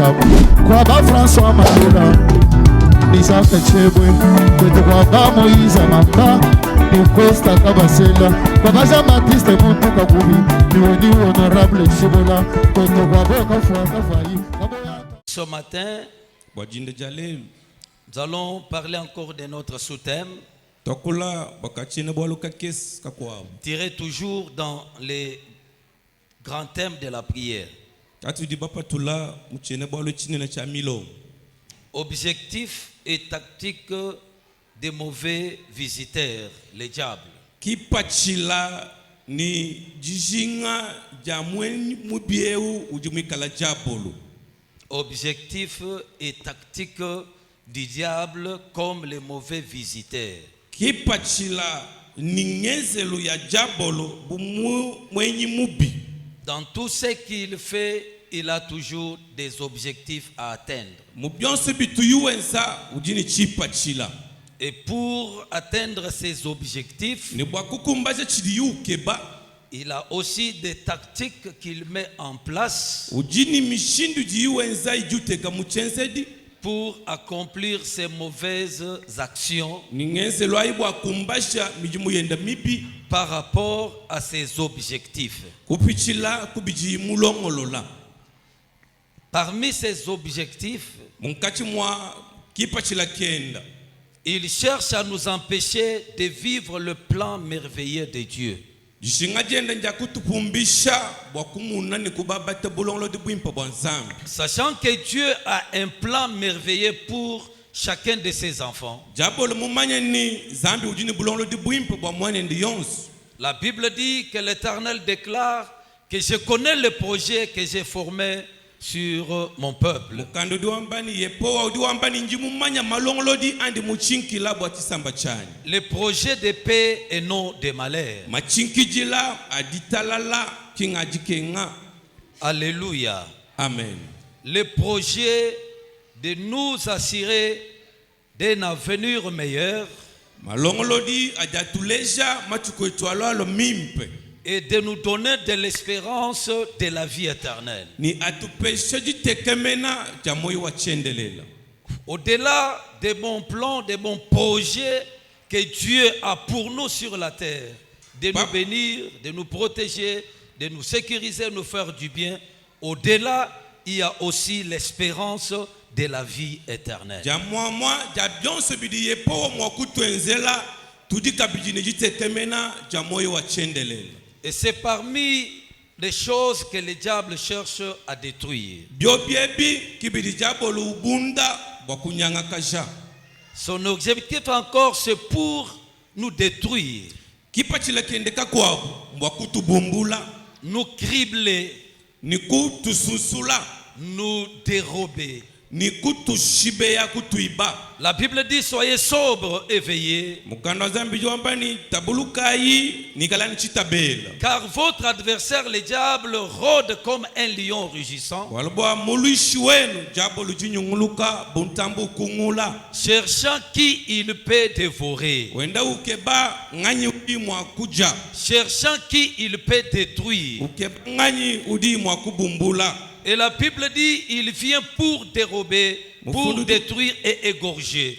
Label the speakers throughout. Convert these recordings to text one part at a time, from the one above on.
Speaker 1: chabu kwa ba François Mandela Nisa Kachebwe kwetu kwa ba Moïse Mamba ni Costa Kabasela kwa ba Jean-Baptiste Mutuka Kubi ni honorable Shibola kwetu kwa Boka Fuaka Fai.
Speaker 2: Ce matin, nous allons parler encore de notre sous-thème. Tirer toujours dans les grands thèmes de la prière. Objectif et tactique des mauvais visiteurs, les diables. Objectif et tactique du diable comme les mauvais visiteurs. Dans tout ce qu'il fait, il a toujours des objectifs à atteindre. Et pour atteindre ces objectifs, il a aussi des tactiques qu'il met en place pour accomplir ces mauvaises actions par rapport à ses objectifs. Parmi ces objectifs, il cherche à nous empêcher de vivre le plan merveilleux de Dieu. Sachant que Dieu a un plan merveilleux pour chacun de ses enfants. La Bible dit que l'Éternel déclare que je connais le projet que j'ai formé sur mon peuple. Le projet de paix et non de malheur. Alléluia.
Speaker 3: Amen.
Speaker 2: Le projet de nous assurer d'un avenir meilleur et de nous donner de l'espérance de la vie éternelle. Au-delà des bons plans, des bons projets que Dieu a pour nous sur la terre, de nous bénir, de nous protéger, de nous sécuriser, de nous faire du bien, au-delà, il y a aussi l'espérance de la vie éternelle. Et c'est parmi les choses que le diable cherche à détruire. Son objectif encore, c'est pour nous détruire, nous cribler, nous dérober. La Bible dit soyez sobres et veillez, car votre adversaire le diable rôde comme un lion rugissant, cherchant qui il peut dévorer, cherchant qui il peut détruire. Et la Bible dit, il vient pour dérober, pour détruire et égorger.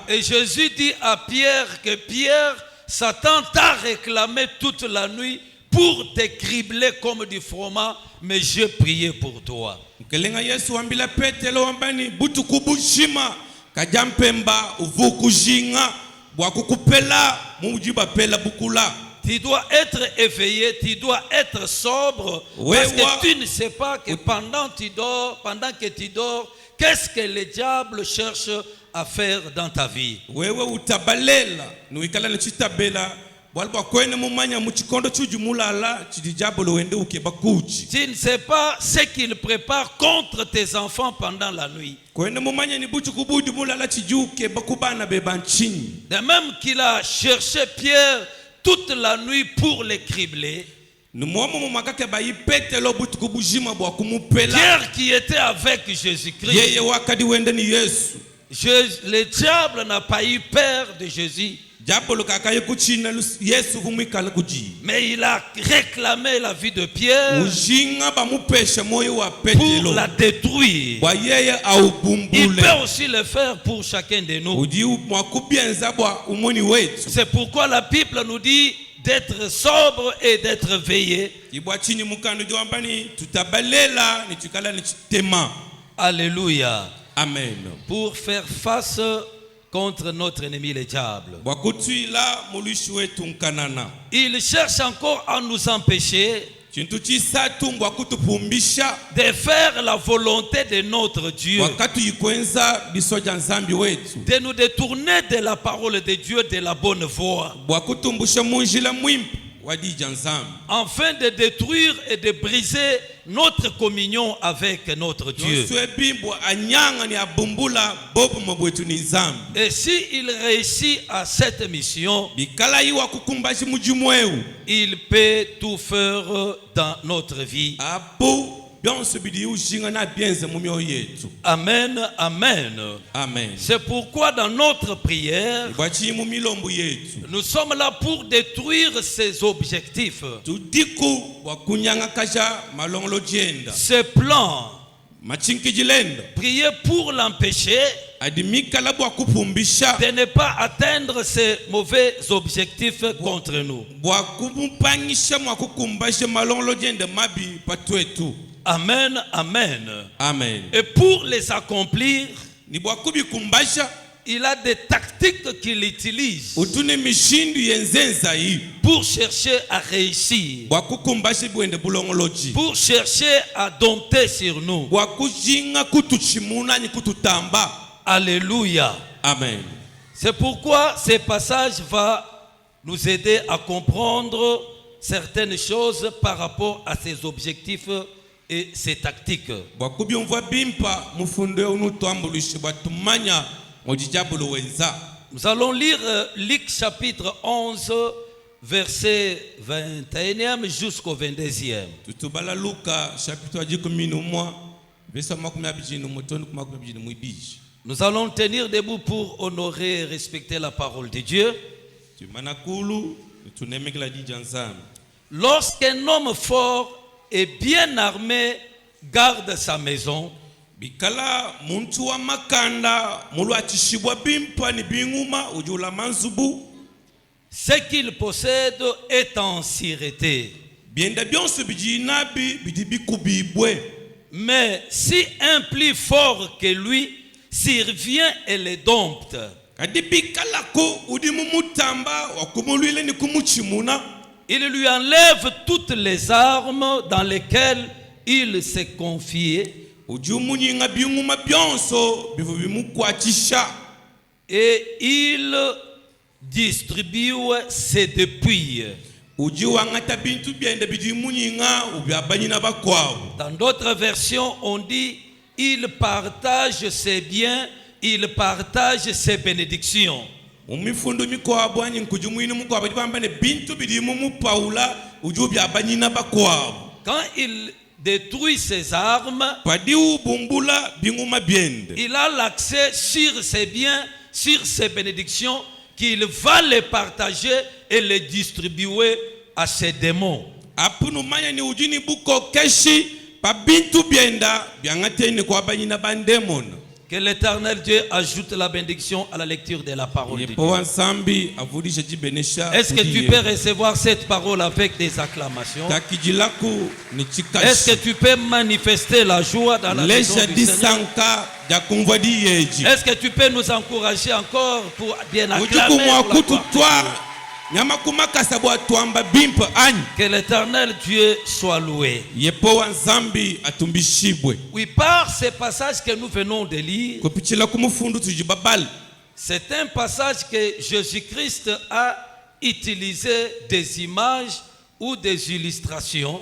Speaker 2: Et Jésus dit à Pierre que Pierre, Satan t'a réclamé toute la nuit pour te cribler comme du froment, mais je priais pour toi. Tu dois être éveillé, tu dois être sobre, parce que tu ne sais pas que pendant que tu dors, qu'est-ce que le diable cherche à faire dans ta vie. Tu ne sais pas ce qu'il prépare contre tes enfants pendant la nuit. De même qu'il a cherché Pierre toute la nuit pour les cribler. Pierre qui était avec Jésus-Christ. Le diable n'a pas eu peur de Jésus. Mais il a réclamé la vie de Pierre pour la détruire. Il peut aussi le faire pour chacun de nous. C'est pourquoi la Bible nous dit d'être sobre et d'être veillé. Alléluia.
Speaker 3: Amen.
Speaker 2: Pour faire face contre notre ennemi le diable. Il cherche encore à nous empêcher de faire la volonté de notre Dieu, de nous détourner de la parole de Dieu, de la bonne voie, afin de détruire et de briser notre communion avec notre Dieu. Et s'il réussit à cette mission, il peut tout faire dans notre vie. Amen, amen.
Speaker 3: Amen.
Speaker 2: C'est pourquoi dans notre prière, nous sommes là pour détruire ces objectifs, ces plans. Prier pour l'empêcher de ne pas atteindre ces mauvais objectifs contre nous. Amen, amen.
Speaker 3: Amen.
Speaker 2: Et pour les accomplir, il a des tactiques qu'il utilise pour chercher à réussir, pour chercher à dompter sur nous. Alléluia.
Speaker 3: Amen.
Speaker 2: C'est pourquoi ce passage va nous aider à comprendre certaines choses par rapport à ces objectifs et ces tactiques. Nous allons lire Luc chapitre 11, verset 21 jusqu'au 22e. Nous allons tenir debout pour honorer et respecter la parole de Dieu. Lorsqu'un homme fort et bien armé garde sa maison, ce qu'il possède est en sûreté. Mais si un plus fort que lui survient et le dompte, il lui enlève toutes les armes dans lesquelles il s'est confié et il distribue ses dépouilles. Dans d'autres versions, on dit il partage ses biens, il partage ses bénédictions. Quand il détruit ses armes, il a l'accès sur ses biens, sur ses bénédictions, qu'il va les partager et les distribuer à ses démons. Que l'Éternel Dieu ajoute la bénédiction à la lecture de la parole de Dieu. Est-ce que tu peux recevoir cette parole avec des acclamations? Est-ce que tu peux manifester la joie dans la maison du Seigneur? Est-ce que tu peux nous encourager encore pour bien acclamer pour la gloire? Que l'Éternel Dieu soit loué. Oui, par ces passages que nous venons de lire, c'est un passage que Jésus-Christ a utilisé des images ou des illustrations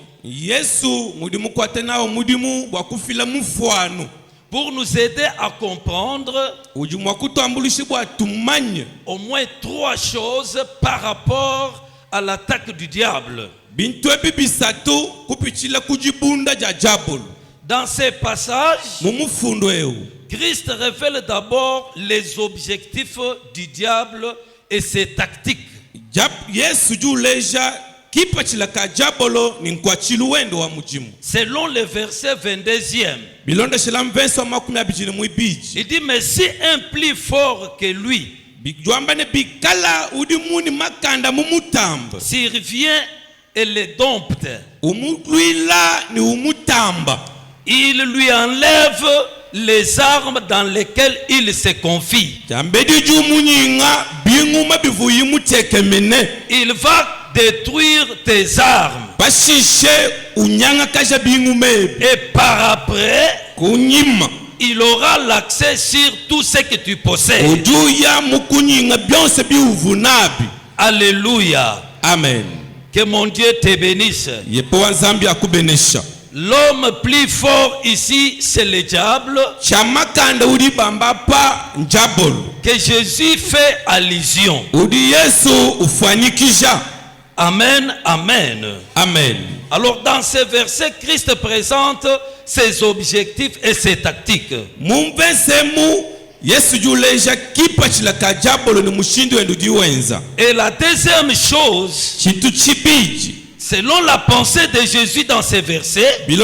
Speaker 2: pour nous aider à comprendre au moins trois choses par rapport à l'attaque du diable. Dans ces passages, Christ révèle d'abord les objectifs du diable et ses tactiques.
Speaker 1: Selon
Speaker 2: le verset 22e, il dit, mais si un plus fort que lui s'il vient et le dompte, il lui enlève les armes dans lesquelles il se confie. Il va détruire tes armes. Et par après, il aura l'accès sur tout ce que tu possèdes. Alléluia.
Speaker 1: Amen.
Speaker 2: Que mon Dieu te bénisse. L'homme plus fort ici, c'est le diable, que Jésus fait allusion. Amen, amen.
Speaker 1: Amen.
Speaker 2: Alors dans ce verset, Christ présente ses objectifs et ses tactiques. Et la deuxième chose, selon la pensée de Jésus dans ces versets, il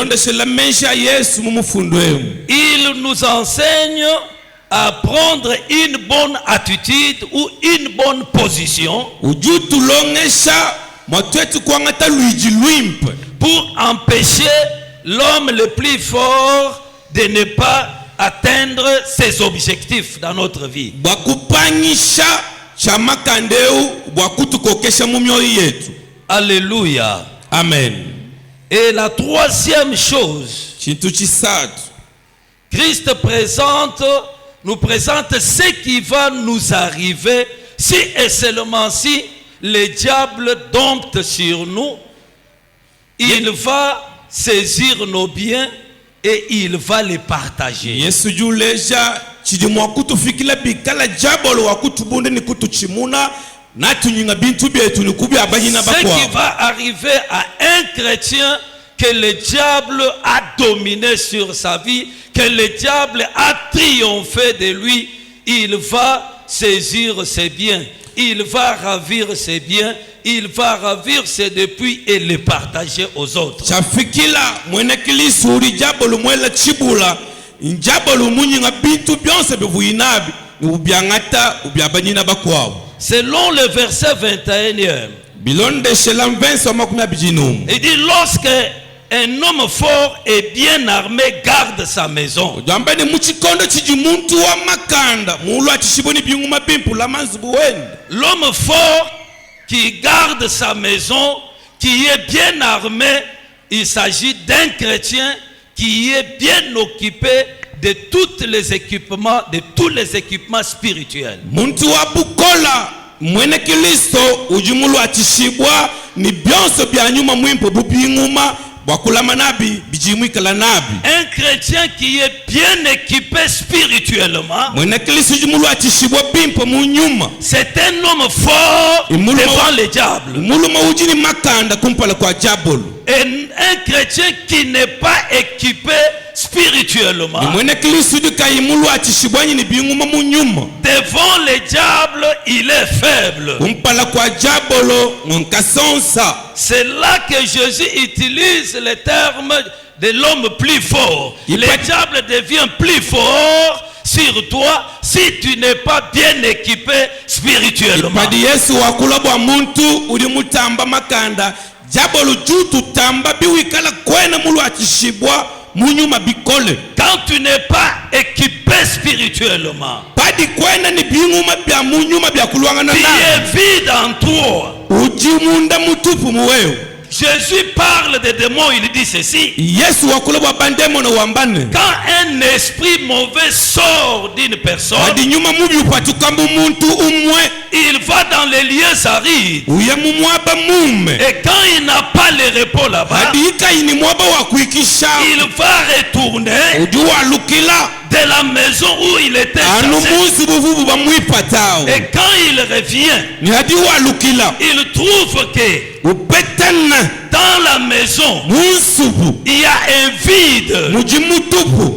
Speaker 2: nous enseigne à prendre une bonne attitude ou une bonne position pour empêcher l'homme le plus fort de ne pas atteindre ses objectifs dans notre vie. Alléluia.
Speaker 1: Amen.
Speaker 2: Et la troisième chose, Christ nous présente ce qui va nous arriver si et seulement si le diable dompte sur nous. Il va saisir nos biens et il va les partager.
Speaker 1: Ce qui
Speaker 2: va arriver à un chrétien que le diable a dominé sur sa vie, que le diable a triomphé de lui, il va saisir ses biens, il va ravir ses biens, il va ravir ses dépouilles et les partager aux autres. Selon le verset 21e, il dit, lorsque un homme fort et bien armé garde sa maison, l'homme fort qui garde sa maison, qui est bien armé, il s'agit d'un chrétien qui est bien occupé de tous les équipements spirituels. Un chrétien qui est bien équipé spirituellement, c'est un homme fort devant le diable. Et un chrétien qui n'est pas équipé spirituellement, devant le diable, il est faible. C'est là que Jésus utilise le terme de l'homme plus fort. Le diable devient plus fort sur toi si tu n'es pas bien équipé spirituellement. Quand tu n'es pas équipé spirituellement, tu es vide en toi. Jésus parle des démons, il dit ceci. Quand un esprit mauvais sort d'une personne, il va dans les lieux arides. Et quand il n'a pas le repos là-bas, il va retourner de la maison où il était chassé. Et quand il revient, il trouve que dans la maison, il y a un vide.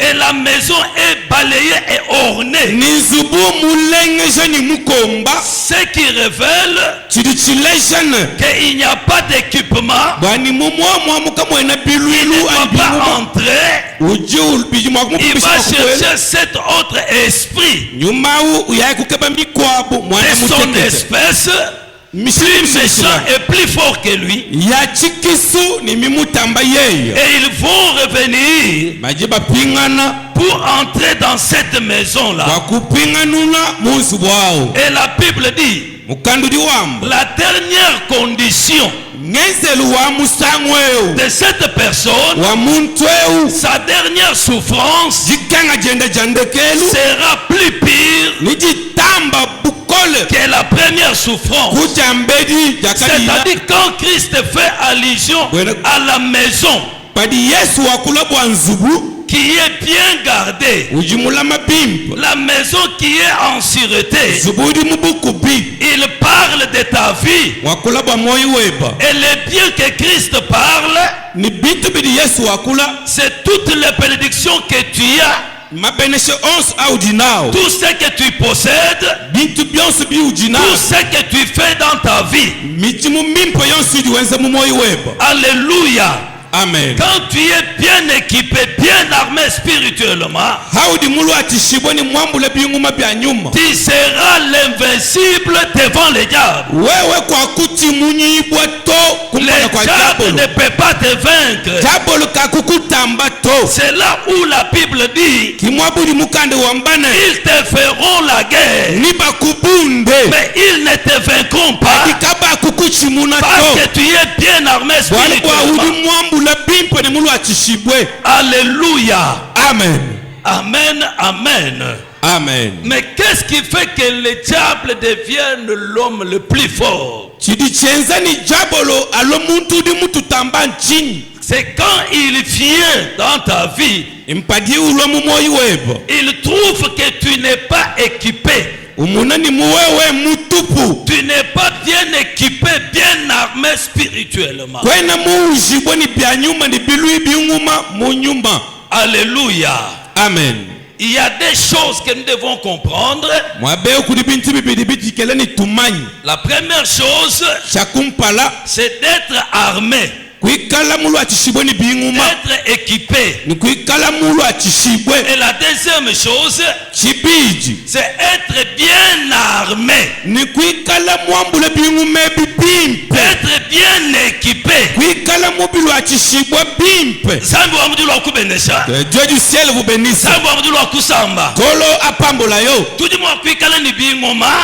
Speaker 2: Et la maison est balayée et ornée. Ce qui révèle qu'il n'y a pas d'équipement. Il ne va pas entrer. Il va chercher cet autre esprit de son espèce, plus méchant et plus fort que lui. Et ils vont revenir pour entrer dans cette maison-là. Et la Bible dit, la dernière condition de cette personne, sa dernière souffrance sera plus pire que la première souffrance. C'est-à-dire quand Christ fait allusion à la maison qui est bien gardée, la maison qui est en sûreté, il parle de ta vie. Et le bien que Christ parle, c'est toutes les bénédictions que tu as. Tout ce que tu possèdes, tout ce que tu fais dans ta vie. Alléluia.
Speaker 1: Amen.
Speaker 2: Quand tu es bien équipé, bien armé spirituellement, tu seras l'invincible devant les diables. Les diables ne peuvent pas te vaincre. C'est là où la Bible dit ils te feront la guerre, mais ils ne te vaincront pas parce que tu es bien armé spirituellement. Alléluia.
Speaker 1: Amen.
Speaker 2: Amen. Amen.
Speaker 1: Amen.
Speaker 2: Mais qu'est-ce qui fait que le diable devienne l'homme le plus fort? C'est quand il vient dans ta vie, il trouve que tu n'es pas équipé. Tu n'es pas bien équipé, bien armé spirituellement. Alléluia.
Speaker 1: Amen.
Speaker 2: Il y a des choses que nous devons comprendre. La première chose, c'est d'être armé, d'être équipé. Et la deuxième chose, c'est être bien armé, être bien équipé.
Speaker 1: Que Dieu du ciel vous bénisse.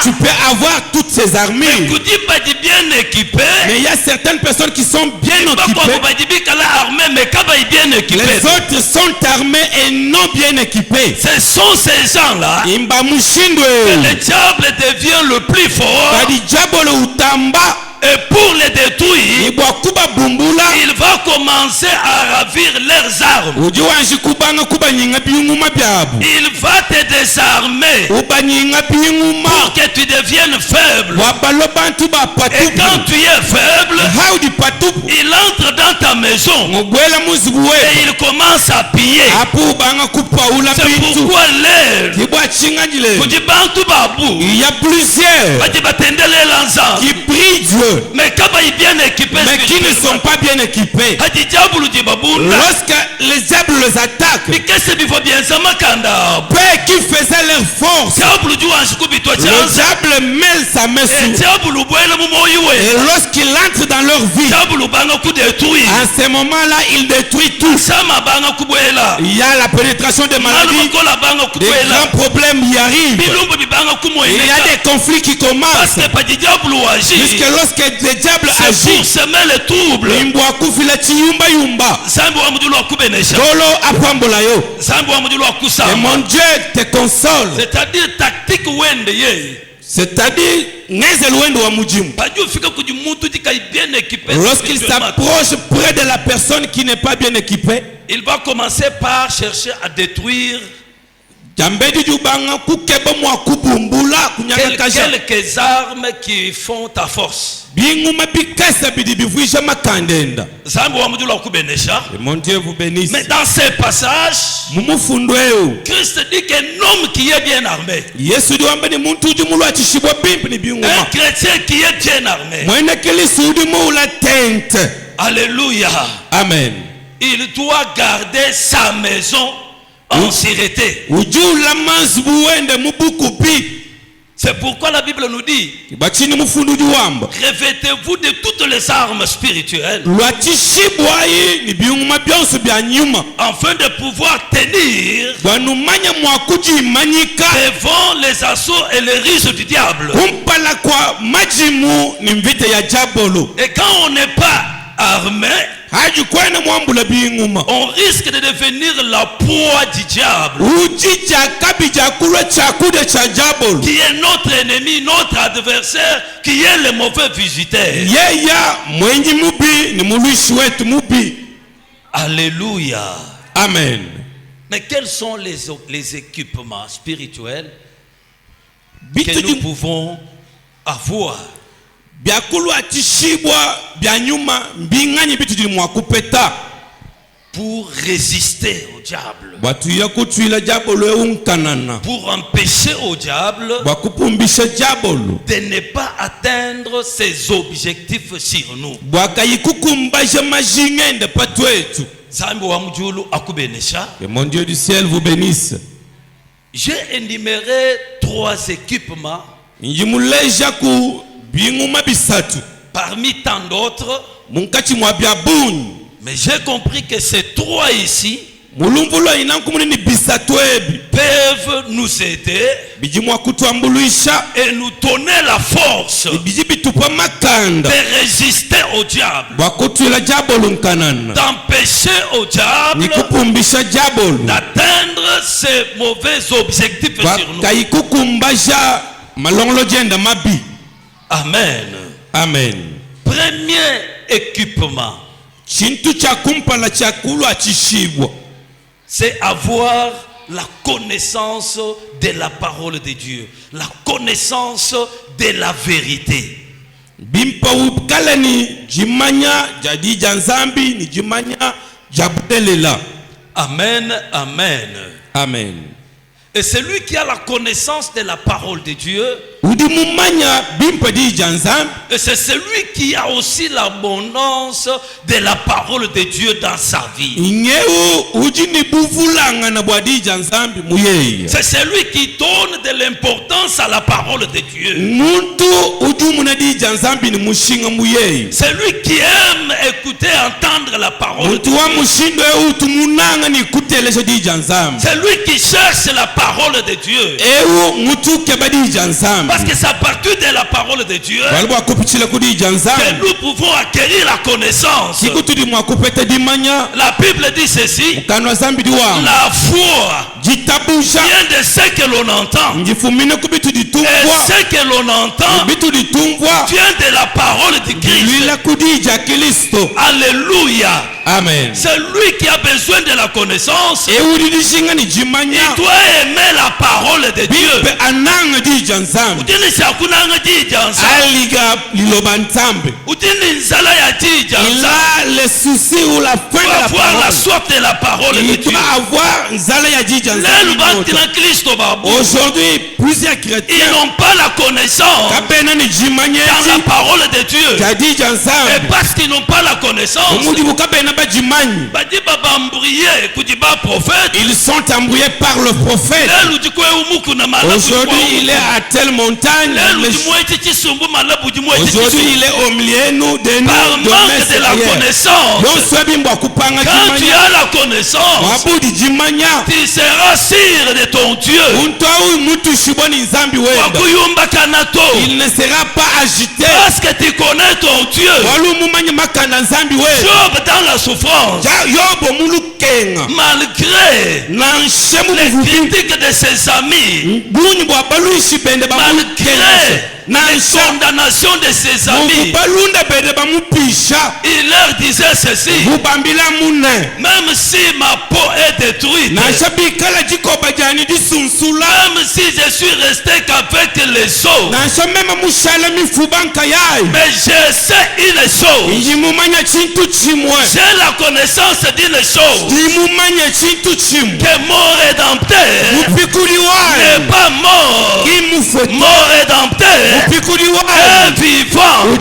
Speaker 1: Tu peux avoir toutes ces armures, mais il y a certaines personnes qui sont bien équipées. Les autres sont armés et non bien équipés.
Speaker 2: Ce sont ces gens-là que le diable devient le plus fort. Et pour les détruire, il va commencer à ravir leurs armes. Il va te désarmer pour que tu deviennes faible. Et quand tu es faible, il entre dans ta maison et il commence à piller. C'est pourquoi l'air,
Speaker 1: il y a plusieurs qui prient Dieu,
Speaker 2: mais
Speaker 1: qui ne sont pas bien équipés. Lorsque les diables les attaquent, peu qui faisaient leur force, le diable mêle sa main sur. Et lorsqu'il entre dans leur vie, à ce moment-là, il détruit tout. Il y a la pénétration des maladies, des grands problèmes y arrivent. Il y a des conflits qui commencent. Jusque lorsque le diable agit,
Speaker 2: pour semer le trouble.
Speaker 1: Et mon Dieu te console.
Speaker 2: C'est-à-dire tactique wende ye.
Speaker 1: C'est-à-dire lorsqu'il s'approche près de la personne qui n'est pas bien équipée,
Speaker 2: il va commencer par chercher à détruire quelques armes qui font ta force.
Speaker 3: Mon Dieu vous bénisse.
Speaker 2: Mais dans ces passages, Christ dit qu'un homme qui est bien armé, un chrétien qui est bien armé, alléluia,
Speaker 3: amen,
Speaker 2: il doit garder sa maison en sûreté. C'est pourquoi la Bible nous dit, revêtez-vous de toutes les armes spirituelles afin de pouvoir tenir devant les assauts et les ruses du diable. Et quand on n'est pas armé, on risque de devenir la proie du diable, qui est notre ennemi, notre adversaire, qui est le mauvais visiteur. Alléluia.
Speaker 3: Amen.
Speaker 2: Mais quels sont les équipements spirituels que nous pouvons avoir? Pour résister au diable, pour empêcher au diable de ne pas atteindre ses objectifs sur nous.
Speaker 3: Que mon Dieu du ciel vous bénisse.
Speaker 2: J'ai énuméré 3 équipements parmi tant d'autres, mais j'ai compris que ces 3 ici peuvent nous aider et nous donner la force de résister au diable, d'empêcher au diable d'atteindre ses mauvais objectifs sur nous. Amen.
Speaker 3: Amen.
Speaker 2: Premier équipement, c'est avoir la connaissance de la parole de Dieu, la connaissance de la vérité. Amen, amen.
Speaker 3: Amen.
Speaker 2: Et celui qui a la connaissance de la parole de Dieu, et c'est celui qui a aussi l'abondance de la parole de Dieu dans sa vie. C'est celui qui donne de l'importance à la parole de Dieu. C'est lui qui aime écouter, entendre la parole de Dieu. C'est lui qui cherche la parole de Dieu. Parce que c'est à partir de la parole de Dieu que nous pouvons acquérir la connaissance. La Bible dit ceci: la foi vient de ce que l'on entend, et ce que l'on entend vient de la parole de Christ. Alléluia.
Speaker 3: Amen.
Speaker 2: C'est lui qui a besoin de la connaissance. Il doit aimer la parole de Dieu.
Speaker 3: Il a le souci ou la fin de la parole. Il doit avoir aujourd'hui plusieurs chrétiens,
Speaker 2: ils n'ont pas la connaissance dans la parole de Dieu. Et parce qu'ils n'ont pas la connaissance,
Speaker 3: ils sont embrouillés par le prophète. Aujourd'hui il est à telle montagne, aujourd'hui il est au milieu de nous.
Speaker 2: Par manque de la connaissance. Quand tu as la connaissance, tu seras sûr de ton Dieu.
Speaker 3: Il ne sera pas agité
Speaker 2: Parce que tu connais ton Dieu. Job dans la souffrance, malgré les critiques de ses amis, malgré les condamnations de ses amis, il leur disait ceci: même si ma peau est détruite, même si je suis resté qu'avec les os, mais je sais une chose, j'ai la connaissance d'une chose, que mon rédempteur n'est pas mort, mon rédempteur est vivant, il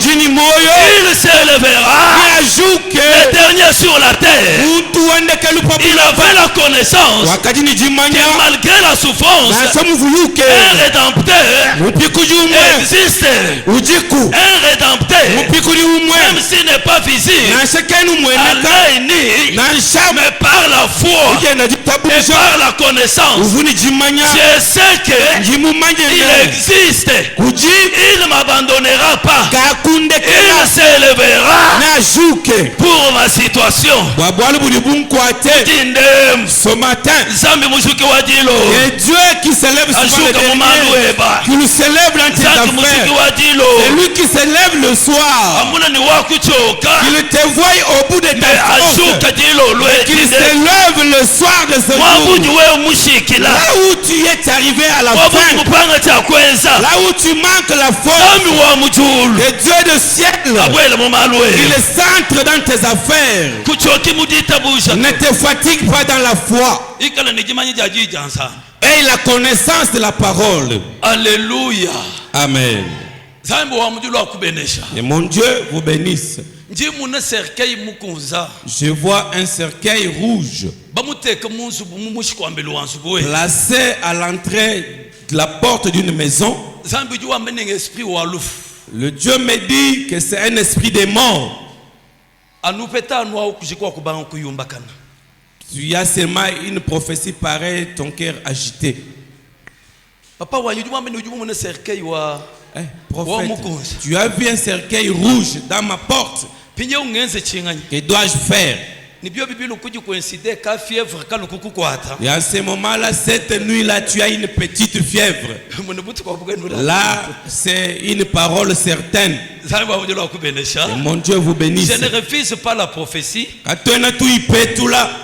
Speaker 2: s'élèvera le dernier sur la terre. Il avait la connaissance que malgré la souffrance, un rédempteur existe. Un rédempteur, même s'il n'est pas visible à l'œil nu, mais par la foi et par la connaissance, je sais qu'il existe. Il ne m'abandonnera pas. Il s'élèvera pour ma situation.
Speaker 3: Ce matin, et Dieu qui s'élève souvent le dernier, qui nous s'élève dans tes affaires, c'est lui qui s'élève le soir, qu'il te voie au bout de ta force, qu'il s'élève le soir de ce jour, là où tu es arrivé à la fin, là où tu manques la force, le Dieu du ciel, il est centre dans tes affaires. Ne te fatigue pas dans la foi. Et la connaissance de la parole.
Speaker 2: Alléluia.
Speaker 3: Amen. Et mon Dieu vous bénisse. Je vois un cercueil rouge placé à l'entrée de la porte d'une maison. Le Dieu me dit que c'est un esprit de mort. Tu as seulement une prophétie pareille, ton cœur agité. Prophète, tu as vu un cercueil rouge dans ma porte. Que dois-je faire? Et à ce moment-là, cette nuit-là, tu as une petite fièvre. Là, c'est une parole certaine. Et mon Dieu vous bénisse.
Speaker 2: Je ne refuse pas la prophétie.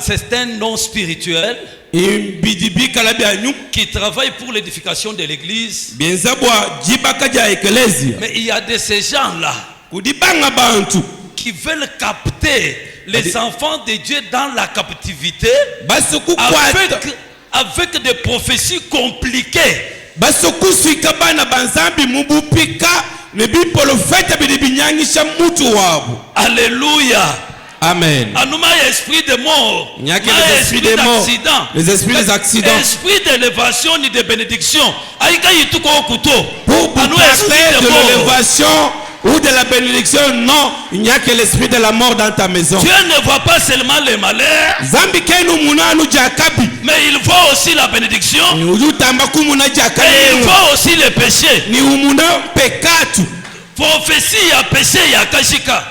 Speaker 2: C'est un nom spirituel qui travaille pour l'édification de l'église. Mais il y a de ces gens-là qui veulent capter les enfants de Dieu dans la captivité avec des prophéties compliquées. Alléluia.
Speaker 3: Amen.
Speaker 2: Esprit de mort,
Speaker 3: il n'y a que les esprits de mort, les esprits des accidents.
Speaker 2: Esprit d'élévation ni de bénédiction.
Speaker 3: Pour parler de l'élévation ou de la bénédiction, non, il n'y a que l'esprit de la mort dans ta maison.
Speaker 2: Dieu ne voit pas seulement les malheurs, mais il voit aussi la bénédiction, et il voit aussi les péchés. Prophétie à péché ya kashika.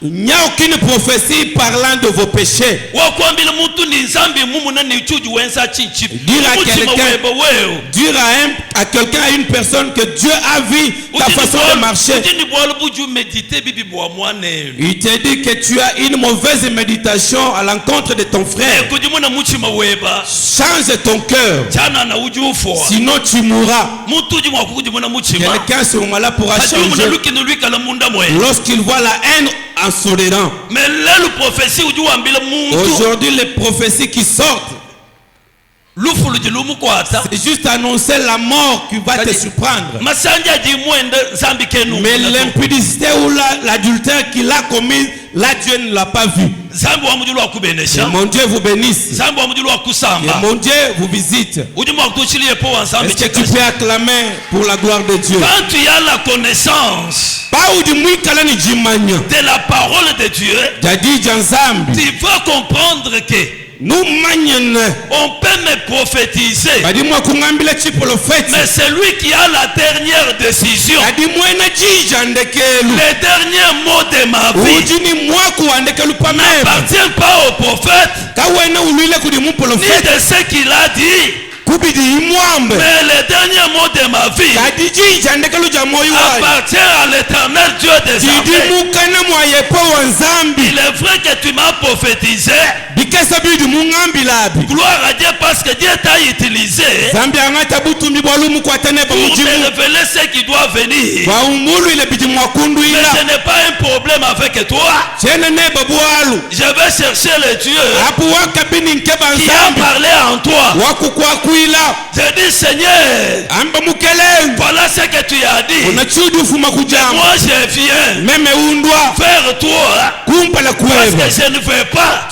Speaker 3: Il n'y a aucune prophétie parlant de vos péchés. Dire à quelqu'un, à une personne que Dieu a vu ta façon de marcher. Il te dit que tu as une mauvaise méditation à l'encontre de ton frère. Change ton cœur. Sinon tu mourras. Quelqu'un ce moment-là pourra changer lorsqu'il voit la haine en sourire.
Speaker 2: Mais
Speaker 3: aujourd'hui les prophéties qui sortent, c'est juste annoncer la mort qui va te surprendre. Mais l'impudicité ou l'adultère qu'il a commis, là Dieu ne l'a pas vu. Et mon Dieu vous bénisse. Et mon Dieu vous visite. Est-ce que tu peux acclamer pour la gloire de Dieu?
Speaker 2: Quand tu as la connaissance de la parole de Dieu, tu vas comprendre que On peut me prophétiser. Mais c'est lui qui a la dernière décision. Le dernier mot de ma vie n'appartient pas au prophète ni de ce qu'il a dit. Mais le dernier mot de ma vie appartient à l'Éternel Dieu des armées. Il est vrai que tu m'as prophétisé. Gloire à Dieu parce que Dieu t'a utilisé pour te révéler ce qui doit venir. Mais ce n'est pas un problème avec toi. Je vais chercher le Dieu qui a parlé en toi. Je dis Seigneur, voilà ce que tu as dit. Moi je viens vers toi parce que je ne veux pas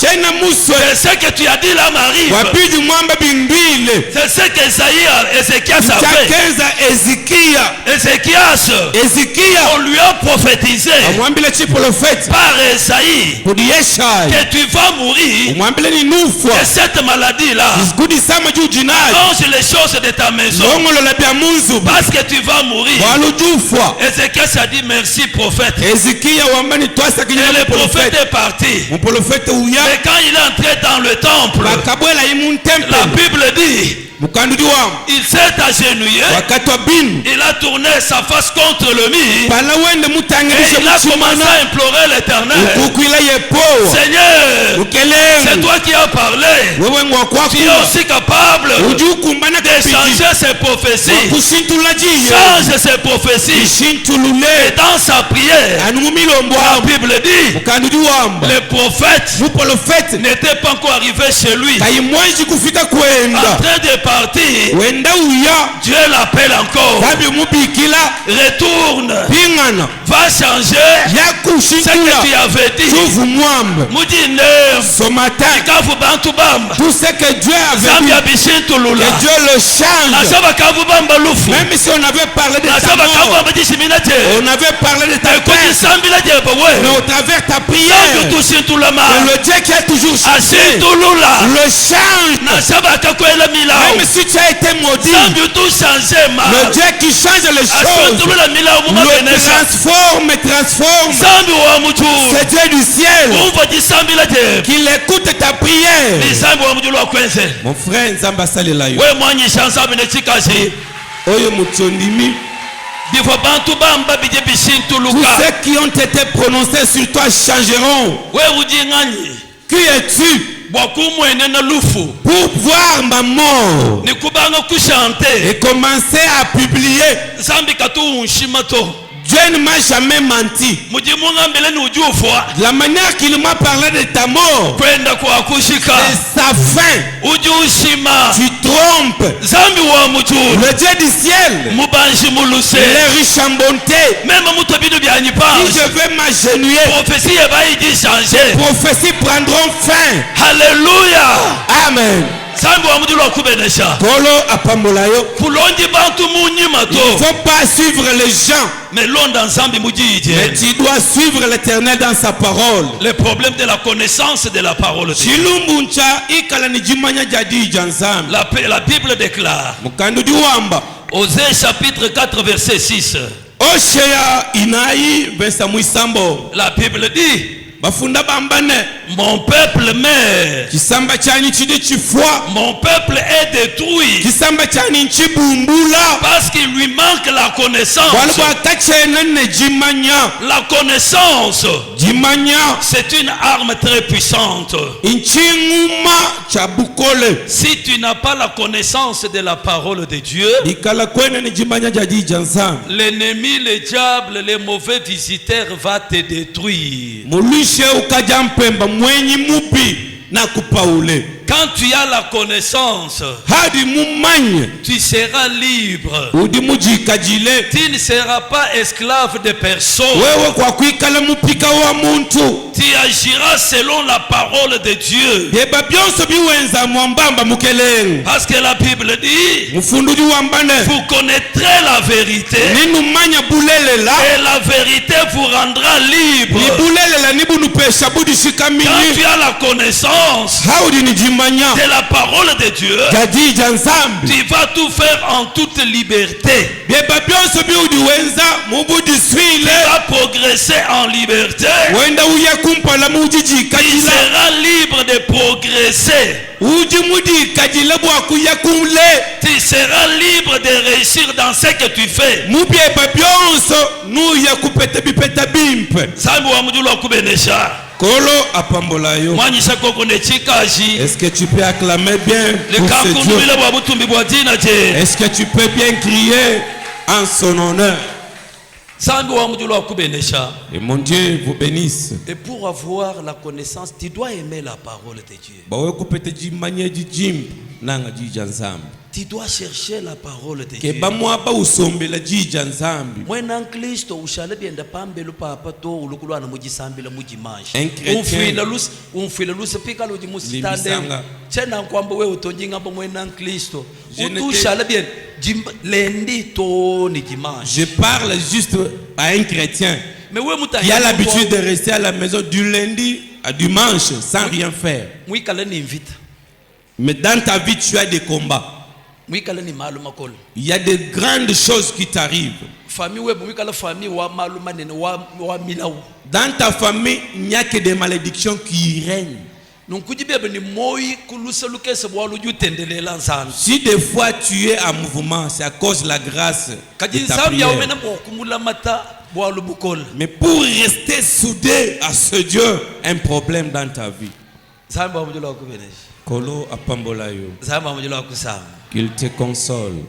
Speaker 2: c'est ce que tu as dit là m'arrive. C'est ce qu'Ézéchias a fait. Ézéchias, on lui a prophétisé par Esaïe que tu vas mourir de cette maladie là. Change les choses de ta maison parce que tu vas mourir. Ézéchias a dit merci prophète. Et le prophète est parti. Mais quand il est entré dans le temple, la Bible dit il s'est agenouillé, il a tourné sa face contre le mur et il a commencé à implorer l'Éternel. Seigneur, c'est toi qui as parlé. Tu es aussi capable de changer ses prophéties. Change ses prophéties. Et dans sa prière, la Bible dit le prophète n'était pas encore arrivé chez lui. En train de partir, Dieu l'appelle encore. Retourne, va changer ce que tu avais dit.
Speaker 3: Ce matin, tout ce que Dieu avait dit, et Dieu le change. Même si on avait parlé de ta mort, on avait parlé de ta peine, mais au travers ta prière, le Dieu qui a toujours changé le change. Même si tu as été maudit, le Dieu qui change les choses le transforme. C'est Dieu du ciel qu'il écoute ta prière. Mon frère Nzamba Salelayo Oyo Mutondimi, tous ceux qui ont été prononcés sur toi changeront. Qui es-tu pour voir ma mort et commencer à publier? Dieu ne m'a jamais menti. La manière qu'il m'a parlé de ta mort, c'est sa fin. Tu trompes. Le Dieu du ciel, il est riche en bonté. Si je vais m'agenouiller, prophéties prendront fin.
Speaker 2: Alléluia.
Speaker 3: Amen. Il ne faut pas suivre les gens, mais tu dois suivre l'Éternel dans sa parole.
Speaker 2: Le problème de la connaissance de la parole de Dieu. La Bible déclare, Osée chapitre 4 verset 6, la Bible dit, mon peuple meurt. Mon peuple est détruit parce qu'il lui manque la connaissance. La connaissance, c'est une arme très puissante. Si tu n'as pas la connaissance de la parole de Dieu, l'ennemi, le diable, les mauvais visiteurs va te détruire. Quand Quand tu as la connaissance, tu seras libre. Tu ne seras pas esclave de personne. Tu agiras selon la parole de Dieu. Parce que la Bible dit, vous connaîtrez la vérité et la vérité vous rendra libre. Quand tu as la connaissance de la parole de Dieu, tu vas tout faire en toute liberté. Tu vas progresser en liberté. Tu seras libre de progresser. Tu seras libre de réussir dans ce que tu fais.
Speaker 3: Est-ce que tu peux acclamer bien pour ce Dieu? Est-ce que tu peux bien crier en son honneur? Et mon Dieu vous bénisse.
Speaker 2: Et pour avoir la connaissance, tu dois aimer la parole de Dieu. Tu dois chercher la parole de Dieu.
Speaker 3: Je parle juste à un chrétien qui a l'habitude de rester à la maison du lundi à dimanche sans rien faire. Mais dans ta vie, tu as des combats. Il y a de grandes choses qui t'arrivent. Dans ta famille, il n'y a que des malédictions qui règnent. Si des fois tu es en mouvement, c'est à cause de la grâce de ta prière. Mais pour rester soudé à ce Dieu, un problème dans ta vie. Kolo apambolayo. Qu'il te console.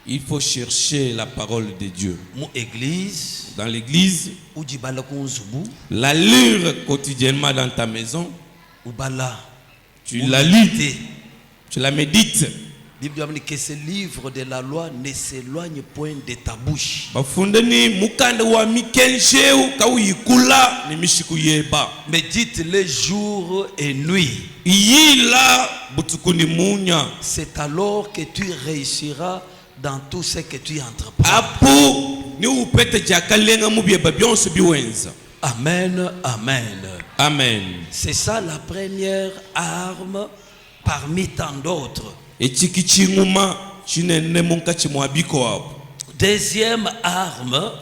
Speaker 3: Il faut chercher la parole de Dieu. Dans l'église, la lire quotidiennement dans ta maison. Tu la lis, tu la médites.
Speaker 2: Que ce livre de la loi ne s'éloigne point de ta bouche. Médite-les jour et nuit. C'est alors que tu réussiras dans tout ce que tu entreprends. Amen, amen.
Speaker 3: Amen.
Speaker 2: C'est ça la première arme parmi tant d'autres. Deuxième arme,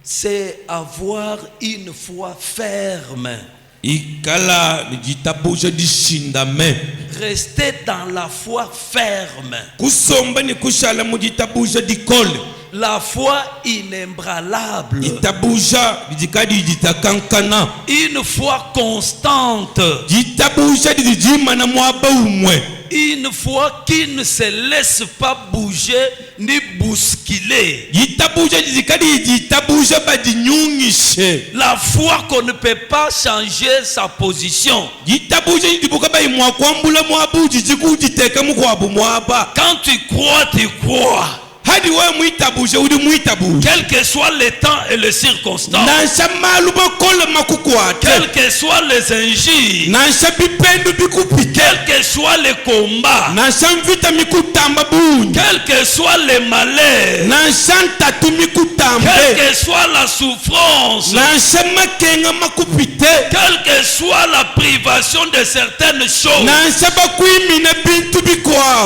Speaker 2: c'est avoir une foi ferme. Rester dans la foi ferme. La foi inébranlable. Une foi constante. Une foi qui ne se laisse pas bouger ni bousculer. La foi qu'on ne peut pas changer sa position. Quand tu crois, tu crois. Quel que soit le temps et les circonstances, quels que soient les injures, quel que soit le combat, quel que soit le malheur, quelle que soit la souffrance, quelle que soit la privation de certaines choses,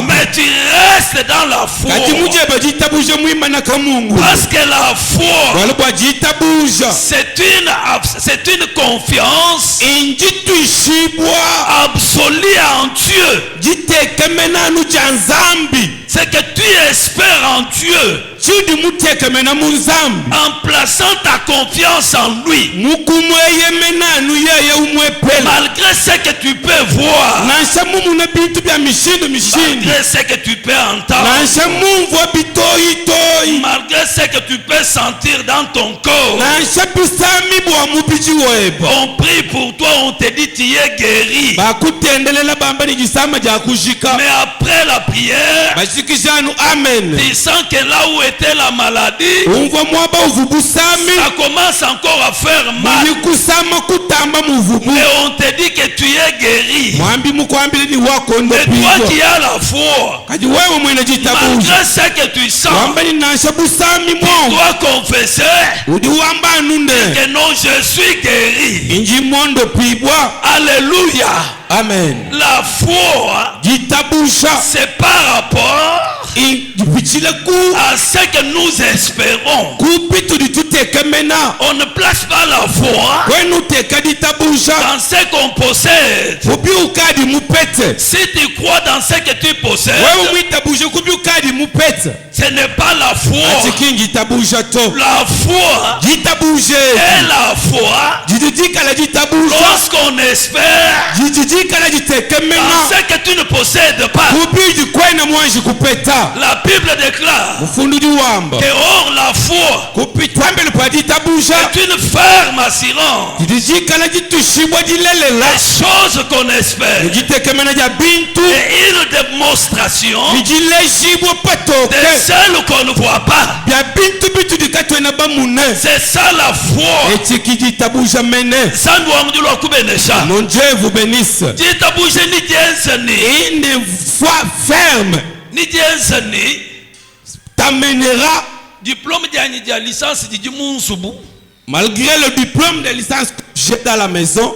Speaker 2: mais tu restes dans la foi. Parce que la foi, c'est une confiance absolue en Dieu. C'est que tu espères en Dieu en plaçant ta confiance en lui. malgré ce que tu peux voir, malgré ce que tu peux entendre, malgré ce que tu peux sentir dans ton corps, on prie pour toi, on te dit tu es guéri. Mais après la prière, tu sens que là où était la maladie, ça commence encore à faire mal. Mais on te dit que tu es guéri. Et toi qui as la foi, malgré ce que tu sens, tu dois confesser que non, je suis guéri. Alléluia.
Speaker 3: Amen.
Speaker 2: La foi, c'est par rapport à ce que nous espérons. On ne place pas la foi dans ce qu'on possède. Si tu crois dans ce que tu possèdes, ce n'est pas la foi. La foi est la foi lorsqu'on espère dans ce que tu ne possèdes pas. La Bible déclare que hors la foi est une ferme assurance. Les choses qu'on espère et une démonstration de celles qu'on ne voit pas. C'est ça la foi.
Speaker 3: Mon Dieu vous bénisse. Une foi ferme t'amènera, malgré le diplôme de licence que j'ai dans la maison,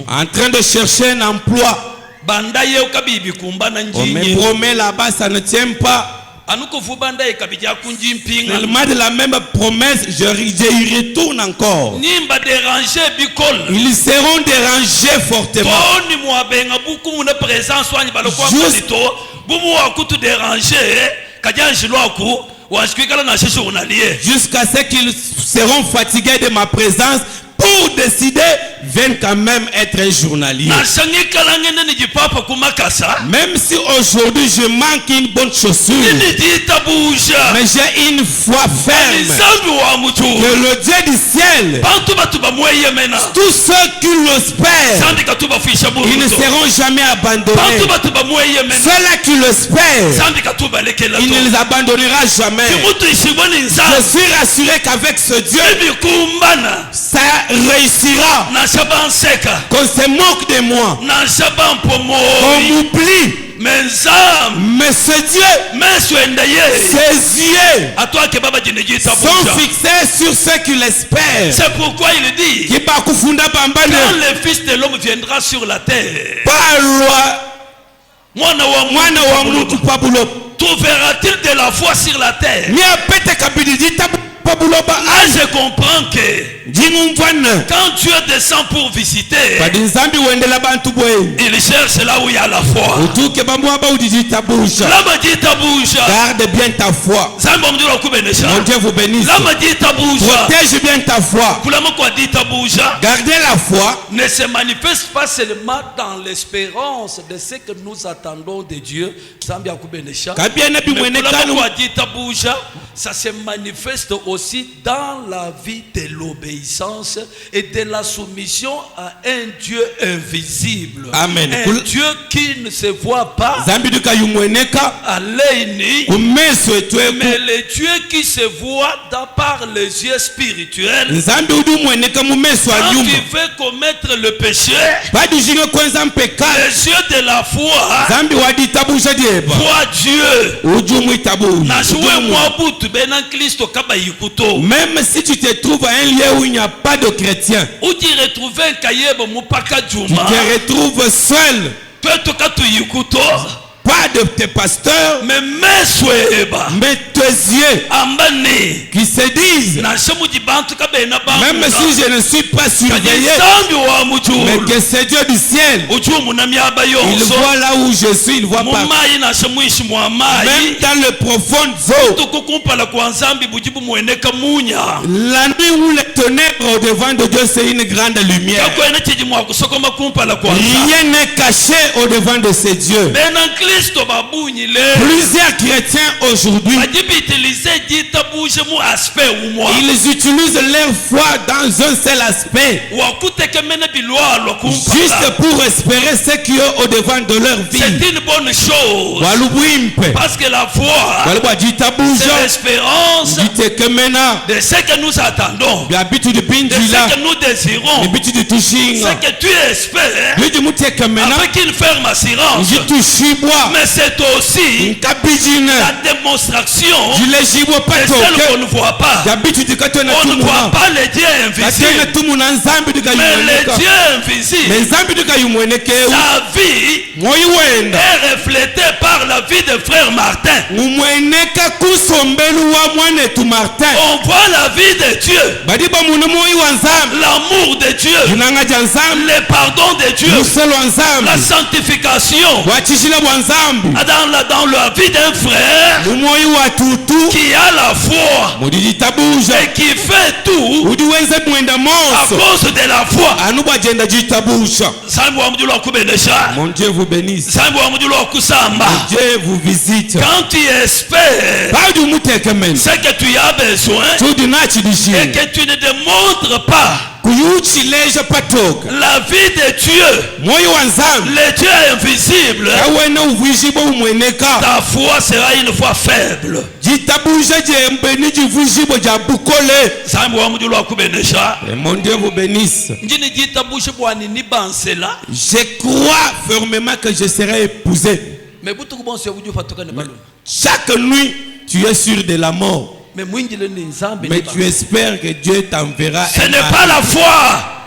Speaker 3: en train de chercher un emploi. On me promet là-bas, ça ne tient pas. Finalement, de la même promesse, je y retourne encore. Ils seront dérangés fortement. Jusqu'à ce qu'ils seront fatigués de ma présence pour décider, viennent quand même être un journalier. Même si aujourd'hui je manque une bonne chaussure, mais j'ai une foi ferme que le Dieu du ciel, tous ceux qui l'espèrent, ils ne seront jamais abandonnés. Ceux-là qui l'espèrent, il ne les abandonnera jamais. Je suis rassuré qu'avec ce Dieu, ça réussira. Qu'on se moque de moi, qu'on m'oublie, mais ce Dieu, ses yeux sont fixés sur ceux qui l'espèrent.
Speaker 2: C'est pourquoi il dit, quand le Fils de l'homme viendra sur la terre, trouveras-t-il de la foi sur la terre? Là, je comprends que quand Dieu descend pour visiter, il cherche là où il y a la foi.
Speaker 3: Garde bien ta foi. Mon Dieu vous bénisse. Protège bien ta foi. Gardez la foi.
Speaker 2: Ne se manifeste pas seulement dans l'espérance de ce que nous attendons de Dieu. Ça se manifeste aussi dans la vie de l'obéissance et de la soumission à un Dieu invisible.
Speaker 3: Amen.
Speaker 2: Un Dieu qui ne se voit pas à l'œil nu, mais le Dieu qui se voit par les yeux spirituels. Quand tu veux commettre le péché, les yeux de la foi voient Dieu.
Speaker 3: Même si tu te trouves à un lieu où il n'y a pas de chrétiens,
Speaker 2: tu te retrouves seul.
Speaker 3: Peu pas de tes pasteurs,
Speaker 2: mais
Speaker 3: tes yeux qui se disent, même si je ne suis pas surveillé, mais que c'est Dieu du ciel, il voit là où je suis, il voit pas. Même dans le profond eau, la nuit où le ténèbres au devant de Dieu c'est une grande lumière. Rien n'est caché au devant de ces dieux. Plusieurs chrétiens aujourd'hui, ils utilisent leur foi dans un seul aspect, juste pour espérer ce qui est au devant de leur vie.
Speaker 2: C'est une bonne chose, parce que la foi, c'est l'espérance de ce que nous attendons, de ce que nous désirons, ce que tu espères avec une ferme assurance. Mais c'est aussi la démonstration de celle qu'on ne voit pas. On ne voit pas les dieux invisibles, mais les dieux invisibles, sa vie est reflétée par la vie de frère Martin. On voit la vie de Dieu, l'amour de Dieu, le pardon de Dieu, la sanctification dans la vie d'un frère qui a la foi et qui fait tout à cause de la foi.
Speaker 3: Mon Dieu vous bénisse. Dieu vous visite.
Speaker 2: Quand tu espères ce que tu as besoin et que tu ne démontres pas la vie de Dieu, le Dieu invisible, ta foi sera une foi faible.
Speaker 3: Mon Dieu vous bénisse. Je crois fermement que je serai épousé. Chaque nuit, tu es sûr de la mort. Mais tu espères que Dieu t'enverra.
Speaker 2: Ce n'est pas la foi.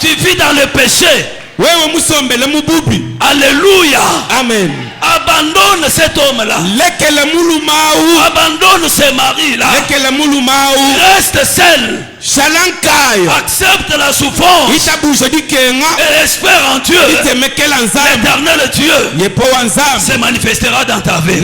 Speaker 2: Tu vis dans le péché. Alléluia.
Speaker 3: Amen.
Speaker 2: Abandonne cet homme-là. Abandonne ce mari-là. Reste seul. Accepte la souffrance et espère en Dieu. L'éternel Dieu se manifestera dans ta vie.